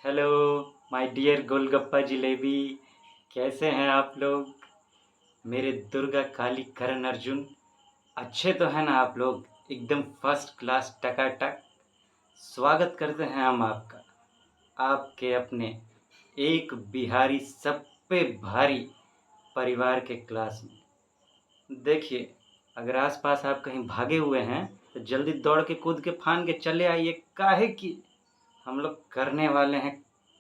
Hello my dear golgappa jalebi. कैसे हैं आप लोग? मेरे दुर्गा काली करण अर्जुन, अच्छे तो हैं ना आप लोग? एकदम फर्स्ट क्लास टकाटक। स्वागत करते हैं हम आपका, आपके अपने एक बिहारी सब पे भारी परिवार के क्लास में। देखिए, अगर आसपास आप कहीं भागे हुए हैं तो जल्दी दौड़ के कूद के फान के चले आइए। काहे कि हम लोग करने वाले हैं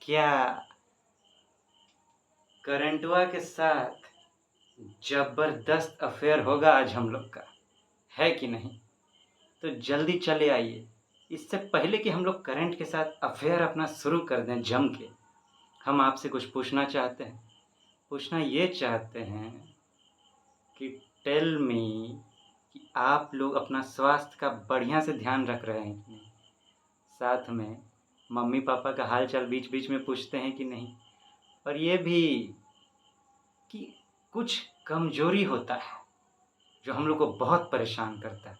क्या? करंटवा के साथ जबरदस्त अफेयर होगा आज हम लोग का, है कि नहीं? तो जल्दी चले आइए। इससे पहले कि हम लोग करंट के साथ अफेयर अपना शुरू कर दें जम के, हम आपसे कुछ पूछना चाहते हैं। पूछना ये चाहते हैं कि टेल मी कि आप लोग अपना स्वास्थ्य का बढ़िया से ध्यान रख रहे हैं कि नहीं? साथ में मम्मी पापा का हाल चाल बीच बीच में पूछते हैं कि नहीं? और ये भी कि कुछ कमजोरी होता है जो हम लोग को बहुत परेशान करता है।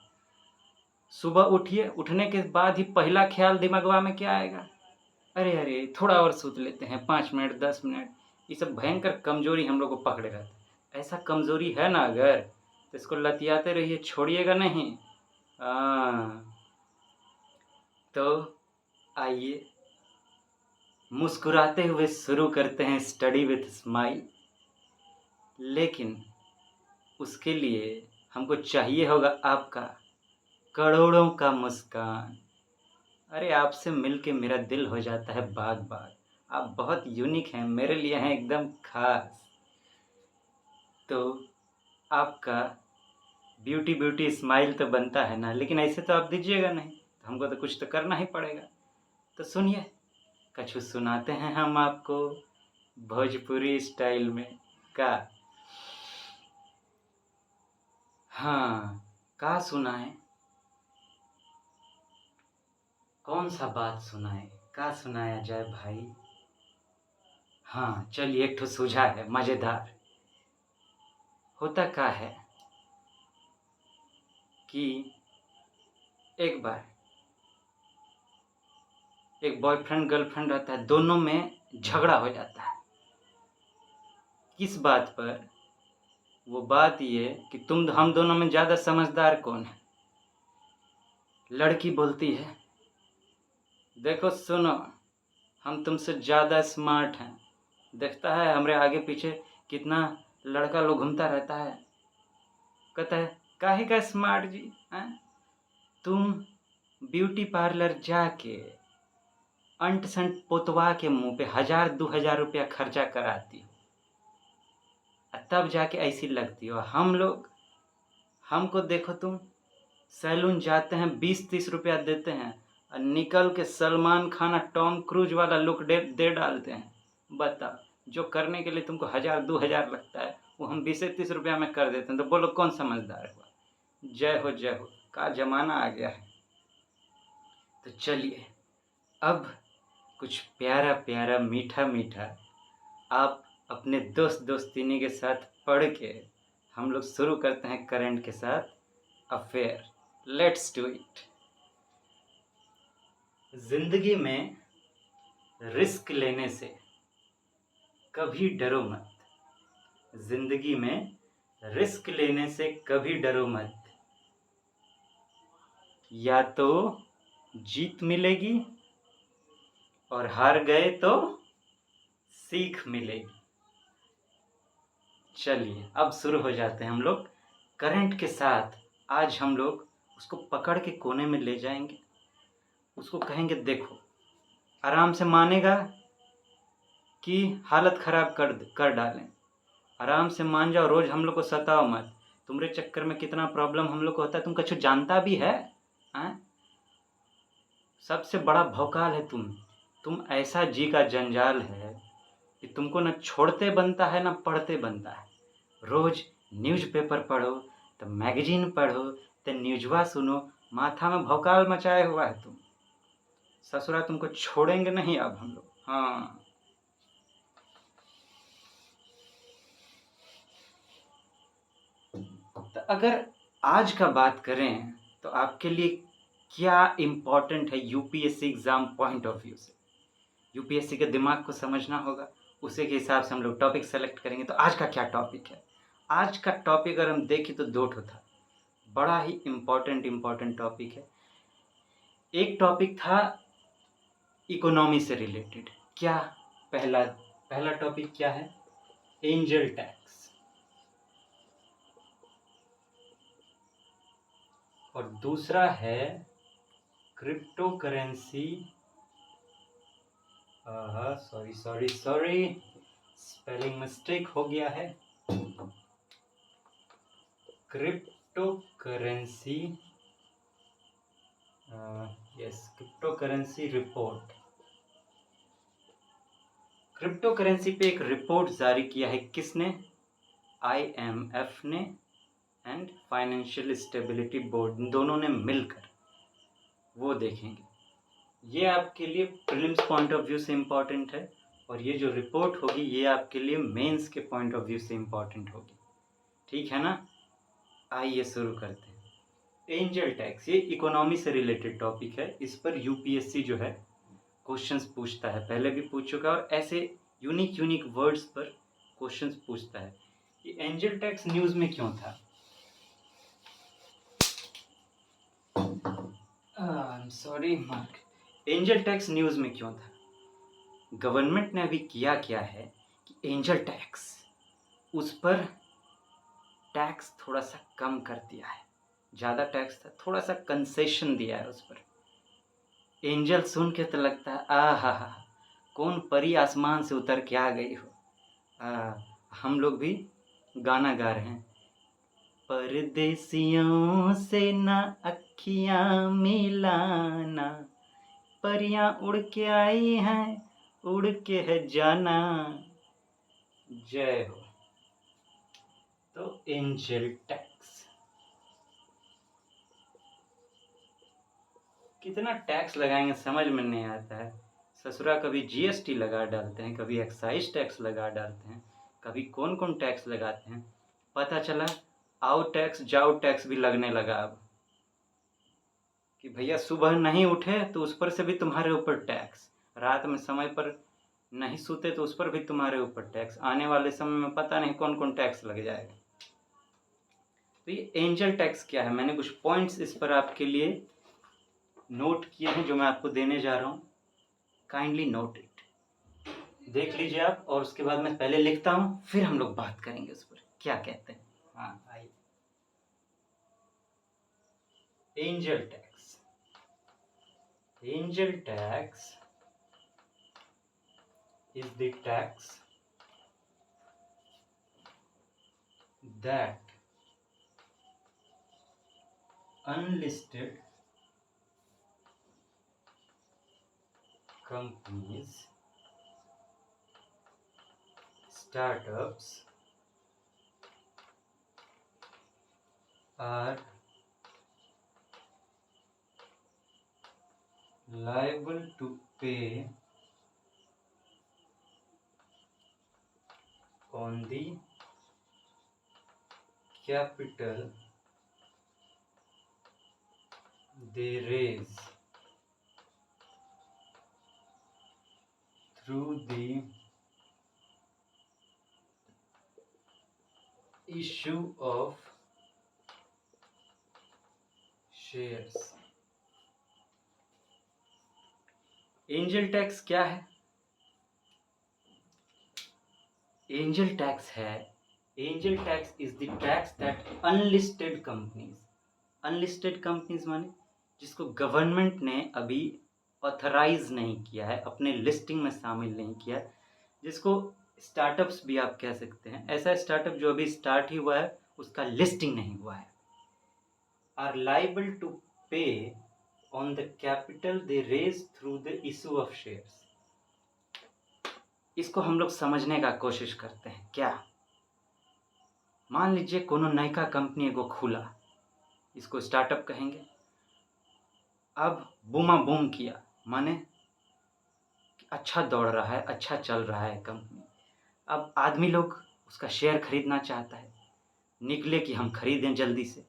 सुबह उठिए, उठने के बाद ही पहला ख्याल दिमागवा में क्या आएगा? अरे अरे, थोड़ा और सूत लेते हैं, 5 मिनट 10 मिनट। ये सब भयंकर कमजोरी हम लोग को पकड़े रहता है। ऐसा कमजोरी है ना अगर, तो इसको लतियाते रहिए, छोड़िएगा नहीं। तो आइए मुस्कुराते हुए शुरू करते हैं स्टडी विथ स्माइल। लेकिन उसके लिए हमको चाहिए होगा आपका करोड़ों का मुस्कान। अरे आपसे मिलके मेरा दिल हो जाता है बाग बाग। आप बहुत यूनिक हैं, मेरे लिए हैं एकदम खास। तो आपका ब्यूटी ब्यूटी स्माइल तो बनता है ना, लेकिन ऐसे तो आप दीजिएगा नहीं, तो हमको तो कुछ तो करना ही पड़ेगा। तो सुनिए, कछु सुनाते हैं हम आपको भोजपुरी स्टाइल में। का हाँ, का सुनाए? कौन सा बात सुनाए? का सुनाया जाए भाई? हाँ चलिए, एक ठो सूझा है मजेदार। होता का है कि एक बार एक बॉयफ्रेंड गर्लफ्रेंड रहता है, दोनों में झगड़ा हो जाता है। किस बात पर? वो बात ये कि हम दोनों में ज़्यादा समझदार कौन है? लड़की बोलती है, देखो सुनो, हम तुमसे ज़्यादा स्मार्ट हैं। देखता है हमरे आगे पीछे कितना लड़का लोग घूमता रहता है। कहता है, काहे का स्मार्ट जी हैं? तुम ब्यूटी पार्लर जाके अंट संट पोतवा के मुंह पे 1000 2000 रुपया खर्चा कराती हो, तब जाके ऐसी लगती हो। हम लोग, हमको देखो तुम, सैलून जाते हैं 20 30 रुपया देते हैं और निकल के सलमान खान टॉम क्रूज वाला लुक दे डालते हैं। बताओ, जो करने के लिए तुमको 1000 2000 लगता है वो हम 20 30 रुपया में कर देते हैं। तो बोलो कौन समझदार हुआ? जय हो जय हो, का जमाना आ गया है। तो चलिए, अब कुछ प्यारा प्यारा मीठा मीठा आप अपने दोस्त दोस्तिनी के साथ पढ़ के हम लोग शुरू करते हैं करंट के साथ अफेयर। Let's do it. जिंदगी में रिस्क लेने से कभी डरो मत। जिंदगी में रिस्क लेने से कभी डरो मत। या तो जीत मिलेगी और हार गए तो सीख मिलेगी। चलिए अब शुरू हो जाते हैं हम लोग करंट के साथ। आज हम लोग उसको पकड़ के कोने में ले जाएंगे, उसको कहेंगे देखो, आराम से मानेगा कि हालत ख़राब कर डालें। आराम से मान जाओ, रोज़ हम लोग को सताओ मत। तुम्हारे चक्कर में कितना प्रॉब्लम हम लोग को होता है, तुम कछु जानता भी है? सबसे बड़ा भौकाल है तुम ऐसा जी का जंजाल है कि तुमको न छोड़ते बनता है न पढ़ते बनता है। रोज़ न्यूज़पेपर पढ़ो तो मैगजीन पढ़ो तो न्यूज़वा सुनो, माथा में भौकाल मचाए हुआ है तुम। ससुरा तुमको छोड़ेंगे नहीं अब हम लोग। हाँ, तो अगर आज का बात करें तो आपके लिए क्या इम्पोर्टेंट है UPSC exam point of view से? यूपीएससी के दिमाग को समझना होगा, उसी के हिसाब से हम लोग टॉपिक सेलेक्ट करेंगे। तो आज का क्या टॉपिक है? आज का टॉपिक अगर हम देखें तो दो ठो था, बड़ा ही इम्पोर्टेंट टॉपिक है। एक टॉपिक था इकोनॉमी से रिलेटेड। क्या पहला टॉपिक क्या है? Angel tax. और दूसरा है crypto currency. Sorry, spelling mistake हो गया है। Crypto currency, crypto currency report. Crypto currency पे एक रिपोर्ट जारी किया है किसने? IMF ने एंड फाइनेंशियल स्टेबिलिटी बोर्ड, दोनों ने मिलकर। वो देखेंगे। ये आपके लिए प्रीलिम्स पॉइंट ऑफ व्यू से इम्पॉर्टेंट है, और ये जो रिपोर्ट होगी ये आपके लिए मेंस के पॉइंट ऑफ व्यू से इम्पॉर्टेंट होगी। ठीक है ना? आइए शुरू करते हैं। एंजल टैक्स, ये इकोनॉमी से रिलेटेड टॉपिक है। इस पर यूपीएससी जो है क्वेश्चंस पूछता है, पहले भी पूछ चुका है, और ऐसे यूनिक वर्ड्स पर क्वेश्चंस पूछता है। ये एंजल टैक्स न्यूज़ में क्यों था? Sorry mark. Angel tax news में क्यों था? गवर्नमेंट ने अभी किया क्या है कि एंजल टैक्स, उस पर टैक्स थोड़ा सा कम कर दिया है। ज़्यादा टैक्स था, थोड़ा सा कंसेशन दिया है उस पर। एंजल सुन के तो लगता है आहा, कौन परी आसमान से उतर के आ गई हो। हम लोग भी गाना गा रहे हैं, परदेसियों से ना अखियां मिलाना, परियां उड़ के आई हैं, उड़ के है जाना। जय हो। तो एंजल टैक्स कितना टैक्स लगाएंगे समझ में नहीं आता है। ससुरा कभी जीएसटी लगा डालते हैं, कभी एक्साइज टैक्स लगा डालते हैं, कभी कौन टैक्स लगाते हैं। पता चला आओ टैक्स जाओ टैक्स भी लगने लगा अब, कि भैया सुबह नहीं उठे तो उस पर से भी तुम्हारे ऊपर टैक्स, रात में समय पर नहीं सोते तो उस पर भी तुम्हारे ऊपर टैक्स, आने वाले समय में पता नहीं कौन टैक्स लग जाएगा। तो ये एंजल टैक्स क्या है, मैंने कुछ पॉइंट्स इस पर आपके लिए नोट किए हैं जो मैं आपको देने जा रहा हूँ। काइंडली नोट इट, देख लीजिए आप, और उसके बाद मैं पहले लिखता हूँ, फिर हम लोग बात करेंगे उस पर क्या कहते हैं। हाँ आइए। Angel tax. Angel tax is the tax that unlisted companies, startups are liable to pay on the capital they raise through the issue of shares। Angel tax क्या है? एंजल टैक्स है, angel tax is the tax that unlisted companies, unlisted companies माने जिसको government ने अभी authorise नहीं किया है, अपने लिस्टिंग में शामिल नहीं किया, जिसको स्टार्टअप्स भी आप कह सकते हैं, ऐसा स्टार्टअप जो अभी स्टार्ट ही हुआ है उसका लिस्टिंग नहीं हुआ है, are liable to pay on the capital they raise through the issue of shares. इसको हम लोग समझने का कोशिश करते हैं। क्या मान लीजिए कोनो नयका कंपनी को खुला, इसको स्टार्टअप कहेंगे, अब बूमा बूम किया, माने अच्छा दौड़ रहा है, अच्छा चल रहा है कंपनी, अब आदमी लोग उसका शेयर खरीदना चाहता है, निकले कि हम खरीदें जल्दी से।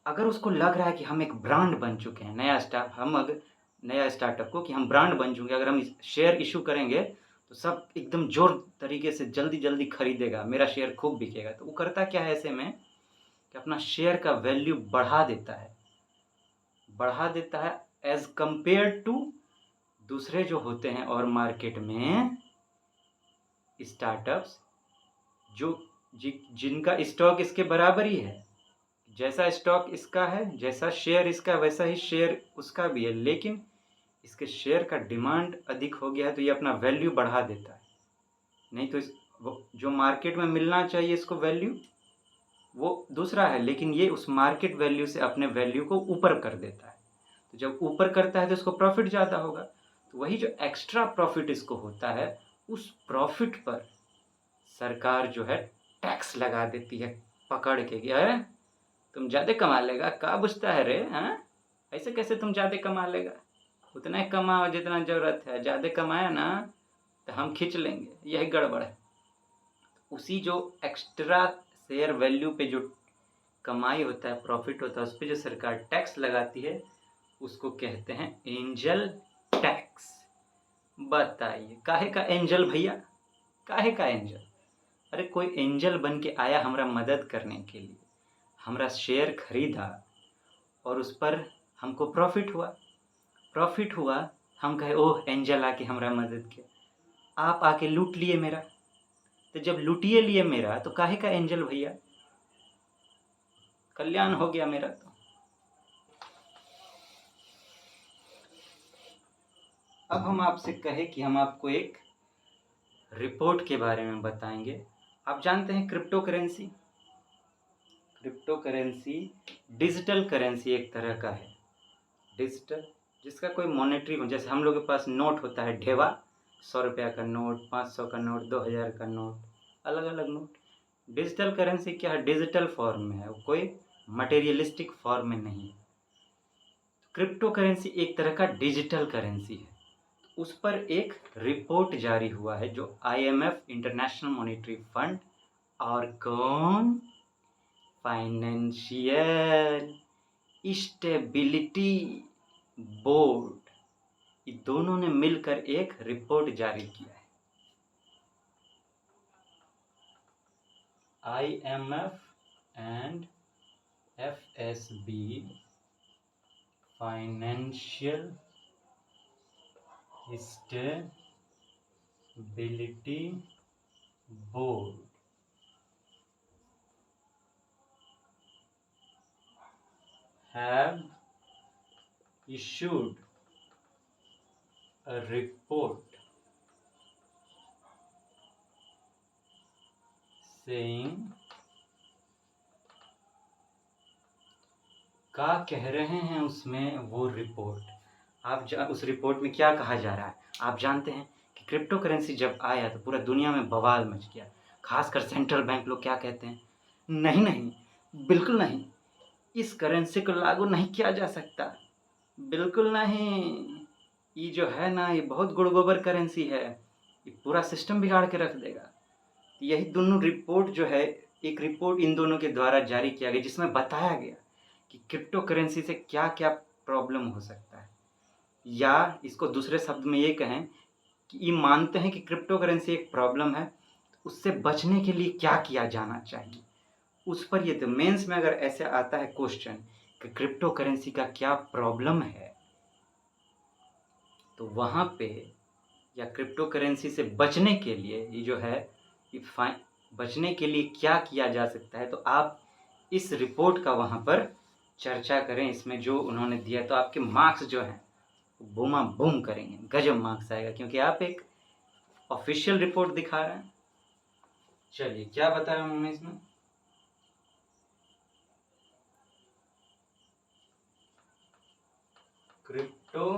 अगर उसको लग रहा है कि हम एक ब्रांड बन चुके हैं, नया स्टार्ट, हम अगर नया स्टार्टअप को कि हम ब्रांड बन चुके, अगर हम शेयर इशू करेंगे तो सब एकदम जोर तरीके से जल्दी खरीदेगा, मेरा शेयर खूब बिकेगा। तो वो करता क्या है ऐसे में कि अपना शेयर का वैल्यू बढ़ा देता है एज कंपेयर टू दूसरे जो होते हैं और मार्केट में स्टार्टअप्स जो जिनका स्टॉक इसके बराबर ही है। जैसा स्टॉक इसका है, जैसा शेयर इसका, वैसा ही शेयर उसका भी है, लेकिन इसके शेयर का डिमांड अधिक हो गया है तो ये अपना वैल्यू बढ़ा देता है। नहीं तो जो मार्केट में मिलना चाहिए इसको वैल्यू, वो दूसरा है, लेकिन ये उस मार्केट वैल्यू से अपने वैल्यू को ऊपर कर देता है। तो जब ऊपर करता है तो इसको प्रॉफिट ज़्यादा होगा, तो वही जो एक्स्ट्रा प्रॉफिट इसको होता है, उस प्रॉफिट पर सरकार जो है टैक्स लगा देती है पकड़ के कि अरे तुम ज़्यादा कमा लेगा, क्या बुझता है रे, हाँ ऐसे कैसे तुम ज़्यादा कमा लेगा, उतना ही कमाओ जितना ज़रूरत है, ज़्यादा कमाया ना तो हम खींच लेंगे, यही गड़बड़ है। उसी जो एक्स्ट्रा शेयर वैल्यू पे जो कमाई होता है, प्रॉफिट होता है, उस पर जो सरकार टैक्स लगाती है उसको कहते हैं एंजल टैक्स। बताइए काहे का एंजल भैया, काहे का एंजल? अरे कोई एंजल बन के आया हमरा मदद करने के लिए, हमरा शेयर खरीदा और उस पर हमको प्रॉफिट हुआ, हम कहे ओह एंजल आके हमरा मदद किया। आप आके लूट लिए मेरा, तो जब लूटिए लिए मेरा तो काहे का एंजल भैया, कल्याण हो गया मेरा। तो अब हम आपसे कहे कि हम आपको एक रिपोर्ट के बारे में बताएंगे। आप जानते हैं क्रिप्टो करेंसी डिजिटल करेंसी एक तरह का है, डिजिटल, जिसका कोई मॉनेटरी, जैसे हम लोग के पास नोट होता है ढेवा, 100 रुपया का नोट, 500 का नोट, 2000 का नोट, अलग अलग नोट। डिजिटल करेंसी क्या है, डिजिटल फॉर्म में है, वो कोई मटेरियलिस्टिक फॉर्म में नहीं है। क्रिप्टो करेंसी एक तरह का डिजिटल करेंसी है। उस पर एक रिपोर्ट जारी हुआ है जो IMF, इंटरनेशनल मॉनेटरी फंड, और कौन, फाइनेंशियल स्टेबिलिटी बोर्ड, ये दोनों ने मिलकर एक रिपोर्ट जारी किया है। IMF and FSB, financial stability board, have issued a report saying, क्या कह रहे हैं उसमें वो रिपोर्ट, उस रिपोर्ट में क्या कहा जा रहा है? आप जानते हैं कि क्रिप्टो करेंसी जब आया तो पूरा दुनिया में बवाल मच गया, खासकर सेंट्रल बैंक लोग क्या कहते हैं, नहीं बिल्कुल नहीं, इस करेंसी को लागू नहीं किया जा सकता, बिल्कुल नहीं, ये जो है ना ये बहुत गुड़गोबर करेंसी है, ये पूरा सिस्टम बिगाड़ के रख देगा। यही दोनों रिपोर्ट जो है, एक रिपोर्ट इन दोनों के द्वारा जारी किया गया जिसमें बताया गया कि क्रिप्टो करेंसी से क्या क्या प्रॉब्लम हो सकता है, या इसको दूसरे शब्द में ये कहें कि ये मानते हैं कि क्रिप्टो करेंसी एक प्रॉब्लम है, उससे बचने के लिए क्या किया जाना चाहिए, उस पर ये तो मेंस में अगर ऐसे आता है क्वेश्चन कि क्रिप्टो करेंसी का क्या प्रॉब्लम है, तो वहाँ पे या क्रिप्टो करेंसी से बचने के लिए ये जो है बचने के लिए क्या किया जा सकता है, तो आप इस रिपोर्ट का वहाँ पर चर्चा करें। इसमें जो उन्होंने दिया तो आपके मार्क्स जो हैं बूमा बूम करेंगे, गजब मार्क्स आएगा, क्योंकि आप एक ऑफिशियल रिपोर्ट दिखा रहे हैं। चलिए क्या बताया उन्होंने इसमें, crypto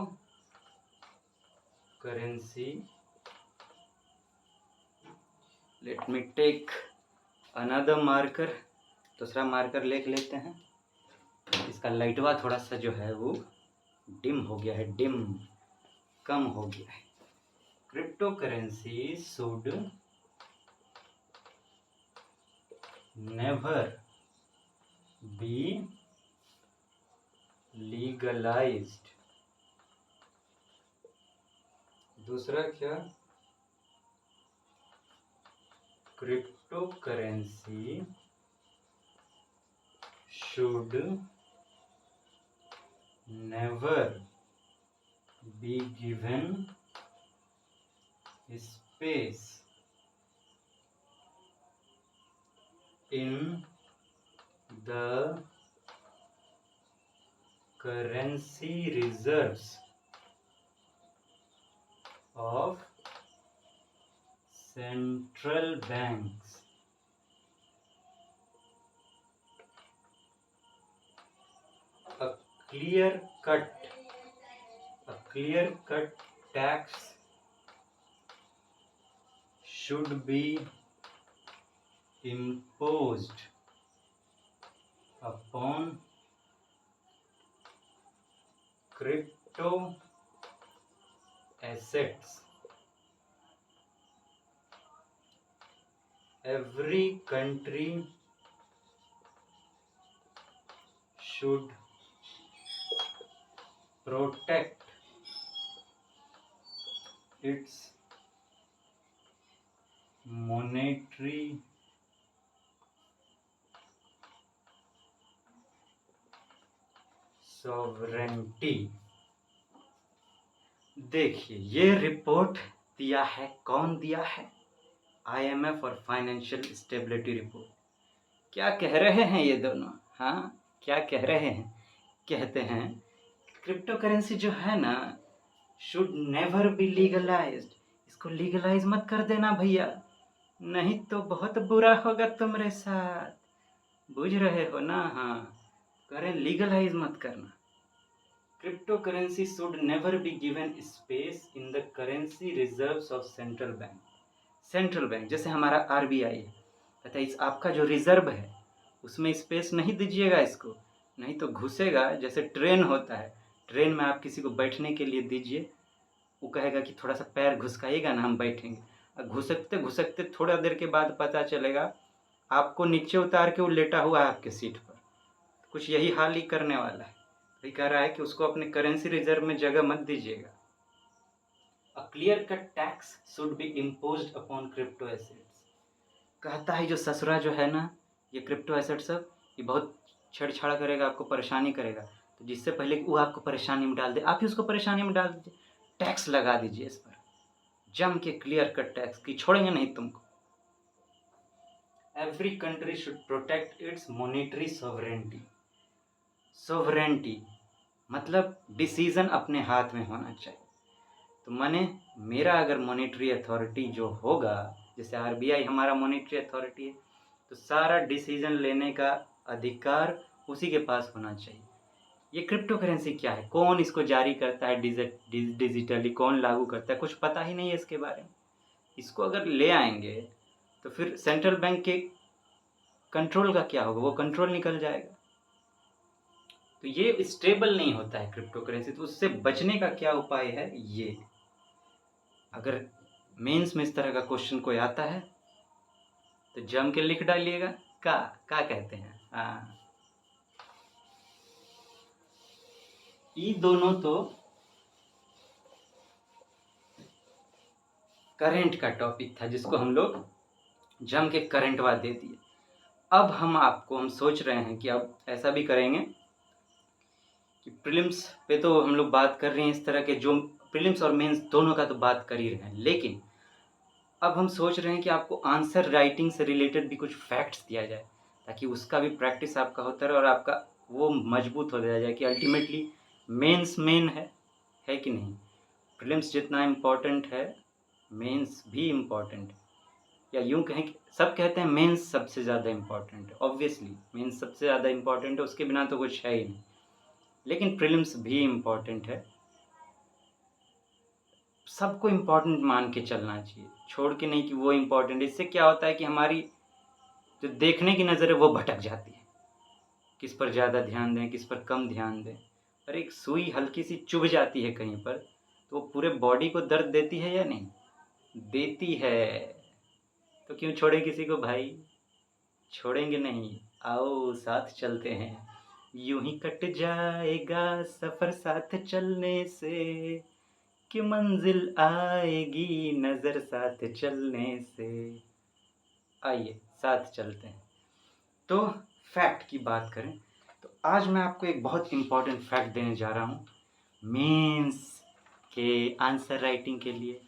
currency, let me take another marker, दूसरा मार्कर लिख लेते हैं। इसका लाइटवा थोड़ा सा जो है वो डिम हो गया है, कम हो गया है। Crypto currency should never be legalised दूसरा क्या, crypto currency should never be given space in the currency reserves of central banks. A clear-cut tax should be imposed upon crypto assets. Every country should protect its monetary sovereignty. देखिए, ये report दिया है, कौन दिया है? IMF और financial stability report. क्या कह रहे हैं ये दोनों? हाँ, क्या कह रहे हैं? कहते हैं क्रिप्टो करेंसी जो है ना, शुड नेवर बी लीगलाइज्ड। इसको लीगलाइज मत कर देना भैया, नहीं तो बहुत बुरा होगा तुम्हारे साथ। बुझ रहे हो ना? हाँ, करें लीगलाइज मत करना। Crypto currency should never be given space in the currency reserves of central bank. Central bank जैसे हमारा RBI है, कहता है इस आपका जो रिजर्व है उसमें स्पेस नहीं दीजिएगा इसको, नहीं तो घुसेगा। जैसे ट्रेन होता है, ट्रेन में आप किसी को बैठने के लिए दीजिए, वो कहेगा कि थोड़ा सा पैर घुसकाइएगा ना, हम बैठेंगे। और घुसकते घुसकते थोड़ा देर के बाद पता चलेगा आपको नीचे उतार के वो लेटा हुआ है आपके सीट पर। कुछ यही हाल ही करने वाला है। वही कह रहा है कि उसको अपने करेंसी रिजर्व में जगह मत दीजिएगा। A clear-cut tax should be imposed upon crypto assets. कहता है जो ससुरा जो है ना, ये क्रिप्टो एसेट सब, ये बहुत छेड़छाड़ करेगा, आपको परेशानी करेगा। तो जिससे पहले वो आपको परेशानी में डाल दे, आप ही उसको परेशानी में डाल दीजिए। टैक्स लगा दीजिए इस पर, जम के क्लियर कट टैक्स की, छोड़ेंगे नहीं तुमको। Every country should protect it's monetary sovereignty. Sovereignty मतलब डिसीजन अपने हाथ में होना चाहिए। तो माने मेरा अगर मॉनेटरी अथॉरिटी जो होगा, जैसे RBI हमारा मॉनेटरी अथॉरिटी है, तो सारा डिसीजन लेने का अधिकार उसी के पास होना चाहिए। ये क्रिप्टो करेंसी क्या है, कौन इसको जारी करता है डिजिटली, कौन लागू करता है, कुछ पता ही नहीं है इसके बारे में। इसको अगर ले आएंगे तो फिर सेंट्रल बैंक के कंट्रोल का क्या होगा? वो कंट्रोल निकल जाएगा। तो ये स्टेबल नहीं होता है क्रिप्टो करेंसी। तो उससे बचने का क्या उपाय है? ये अगर मेंस में इस तरह का क्वेश्चन कोई आता है तो जम के लिख डालिएगा। का कहते हैं? हाँ, ये दोनों तो करंट का टॉपिक था जिसको हम लोग जम के करंटवा दे दिए। अब हम सोच रहे हैं कि अब ऐसा भी करेंगे कि प्रीलिम्स पे तो हम लोग बात कर रहे हैं, इस तरह के जो प्रीलिम्स और मेंस दोनों का तो बात कर ही रहे हैं, लेकिन अब हम सोच रहे हैं कि आपको आंसर राइटिंग से रिलेटेड भी कुछ फैक्ट्स दिया जाए, ताकि उसका भी प्रैक्टिस आपका होता रहे और आपका वो मजबूत हो जाए कि अल्टीमेटली मेंस मेन है कि नहीं। प्रीलिम्स जितना इम्पोर्टेंट है, मेंस भी इम्पोर्टेंट है। या यूँ कहें कि सब कहते हैं मेंस सबसे ज़्यादा इम्पोर्टेंट है। ऑब्वियसली मेंस सबसे ज़्यादा इम्पोर्टेंट है, उसके बिना तो कुछ है ही नहीं। लेकिन प्रीलिम्स भी इम्पोर्टेंट है, सबको इम्पोर्टेंट मान के चलना चाहिए, छोड़ के नहीं कि वो इम्पोर्टेंट। इससे क्या होता है कि हमारी जो देखने की नज़र है वो भटक जाती है, किस पर ज़्यादा ध्यान दें, किस पर कम ध्यान दें। और एक सुई हल्की सी चुभ जाती है कहीं पर तो वो पूरे बॉडी को दर्द देती है या नहीं देती है। तो क्यों छोड़े किसी को भाई? छोड़ेंगे नहीं, आओ साथ चलते हैं। यूं ही कट जाएगा सफ़र साथ चलने से, कि मंजिल आएगी नजर साथ चलने से। आइए साथ चलते हैं। तो फैक्ट की बात करें तो आज मैं आपको एक बहुत इम्पोर्टेंट फैक्ट देने जा रहा हूँ मेंस के आंसर राइटिंग के लिए।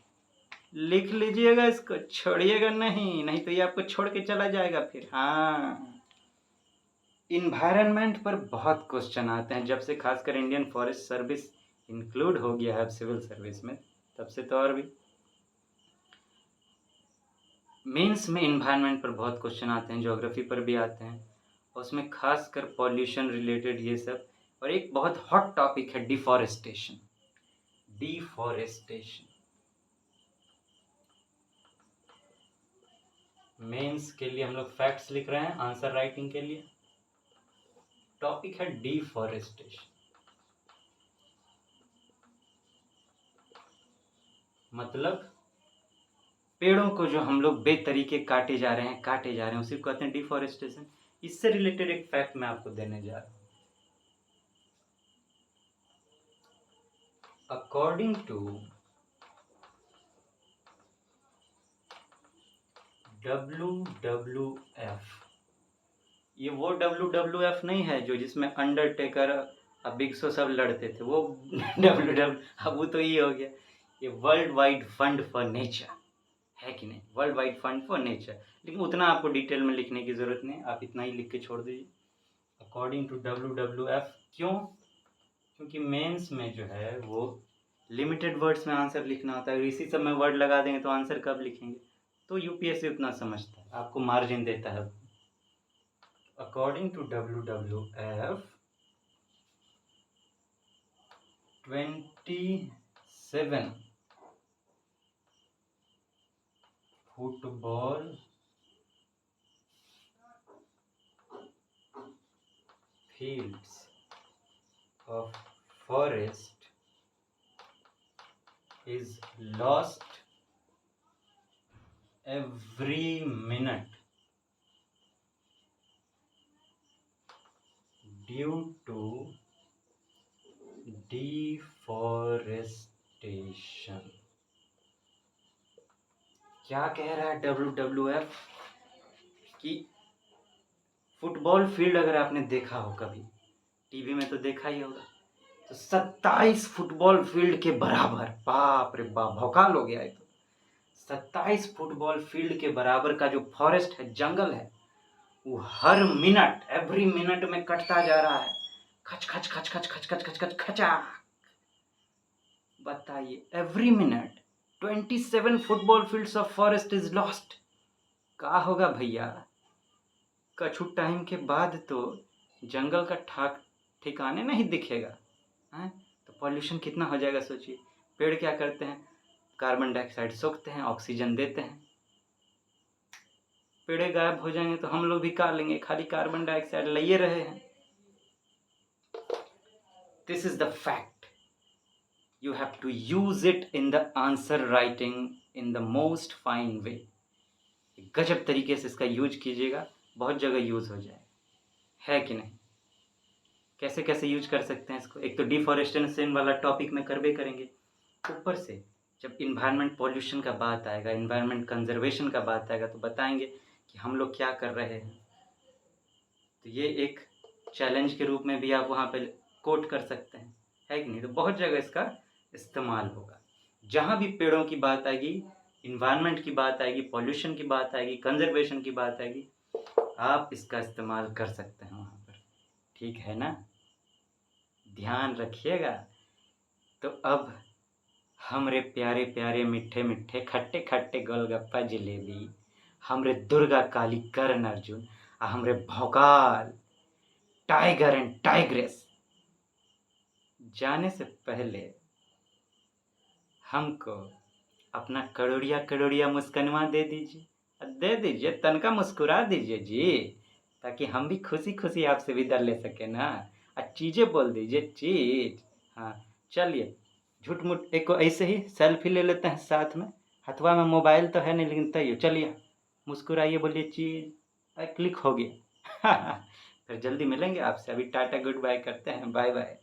लिख लीजिएगा इसको, छोड़िएगा नहीं, नहीं तो ये आपको छोड़ के चला जाएगा फिर। हाँ, इन्वायरमेंट पर बहुत क्वेश्चन आते हैं जब से खासकर इंडियन फॉरेस्ट सर्विस इंक्लूड हो गया है अब सिविल सर्विस में, तब से तो और भी। मेंस में इन्वायरमेंट पर बहुत क्वेश्चन आते हैं, ज्योग्राफी पर भी आते हैं, और उसमें खासकर पॉल्यूशन रिलेटेड ये सब। और एक बहुत हॉट टॉपिक है डिफॉरेस्टेशन। डिफॉरेस्टेशन मेंस के लिए हम लोग फैक्ट्स लिख रहे हैं आंसर राइटिंग के लिए। टॉपिक है डिफॉरेस्टेशन, मतलब पेड़ों को जो हम लोग बेतरीके काटे जा रहे हैं उसी को कहते हैं डिफॉरेस्टेशन। इससे रिलेटेड एक फैक्ट मैं आपको देने जा रहा हूँ। अकॉर्डिंग टू WWF, ये वो WWF नहीं है जो जिसमें अंडरटेकर अब बिग शो सब लड़ते थे, वो WW, अब वो तो ये हो गया। ये world wide fund for nature है कि नहीं, world wide fund for nature. लेकिन उतना आपको डिटेल में लिखने की ज़रूरत नहीं, आप इतना ही लिख के छोड़ दीजिए अकॉर्डिंग टू WWF। क्यों? क्योंकि मेंस में जो है वो लिमिटेड वर्ड्स में आंसर लिखना होता है। इसी सब में वर्ड लगा देंगे तो आंसर कब लिखेंगे? तो यूपीएससी उतना समझता है, आपको मार्जिन देता है। According to WWF 27 football fields of forest is lost every minute due to deforestation। क्या कह रहा है WWF कि फुटबॉल फील्ड अगर आपने देखा हो कभी, टीवी में तो देखा ही होगा, तो 27 फुटबॉल फील्ड के बराबर, बाप रे बाप, भौकाल हो गया है। तो 27 फुटबॉल फील्ड के बराबर का जो फॉरेस्ट है, जंगल है, वो हर मिनट, एवरी मिनट में कटता जा रहा है। खच खच खच खच खच खच खच खच खचा। बताइए, every minute 27 football fields of forest is lost. क्या होगा भैया, कछु टाइम के बाद तो जंगल का ठिकाने नहीं दिखेगा हैं। तो पॉल्यूशन कितना हो जाएगा सोचिए। पेड़ क्या करते हैं, कार्बन डाइऑक्साइड सोखते हैं, ऑक्सीजन देते हैं। पेड़ गायब हो जाएंगे तो हम लोग भी का लेंगे, खाली कार्बन डाइऑक्साइड लिए रहे हैं। This is the fact, you have to use it in the answer writing in the most fine way. गजब तरीके से इसका यूज कीजिएगा, बहुत जगह यूज हो जाए, है कि नहीं। कैसे कैसे यूज कर सकते हैं इसको? एक तो डिफॉरेस्टेशन वाला टॉपिक में करबे करेंगे, ऊपर से जब इन्वायरमेंट पॉल्यूशन का बात आएगा, इन्वायरमेंट कंजर्वेशन का बात आएगा, तो बताएंगे कि हम लोग क्या कर रहे हैं। तो ये एक चैलेंज के रूप में भी आप वहाँ पे कोट कर सकते हैं, है कि नहीं। तो बहुत जगह इसका इस्तेमाल होगा, जहाँ भी पेड़ों की बात आएगी, इन्वायरमेंट की बात आएगी, पॉल्यूशन की बात आएगी, कंजर्वेशन की बात आएगी, आप इसका इस्तेमाल कर सकते हैं वहाँ पर। ठीक है ना, ध्यान रखिएगा। तो अब हमरे प्यारे प्यारे मीठे मीठे खट्टे खट्टे गोलगप्पा जलेबी, हमरे दुर्गा काली कर्ण अर्जुन, हमरे भौकाल टाइगर एंड टाइग्रेस जाने से पहले हमको अपना करोड़िया करोड़िया मुस्कनवा दे दीजिए, तनका मुस्कुरा दीजिए जी, ताकि हम भी खुशी खुशी आपसे विदा ले सके ना। और चीज़ें बोल दीजिए, चीज। हाँ चलिए, झूठ मूठ एक ऐसे ही सेल्फी ले लेते हैं साथ में। हथवा में मोबाइल तो है नहीं, लेकिन तैयो चलिए मुस्कुराइए, बोलिए चीज, क्लिक हो गया। फिर जल्दी मिलेंगे आपसे, अभी टाटा गुड बाय करते हैं, बाय बाय।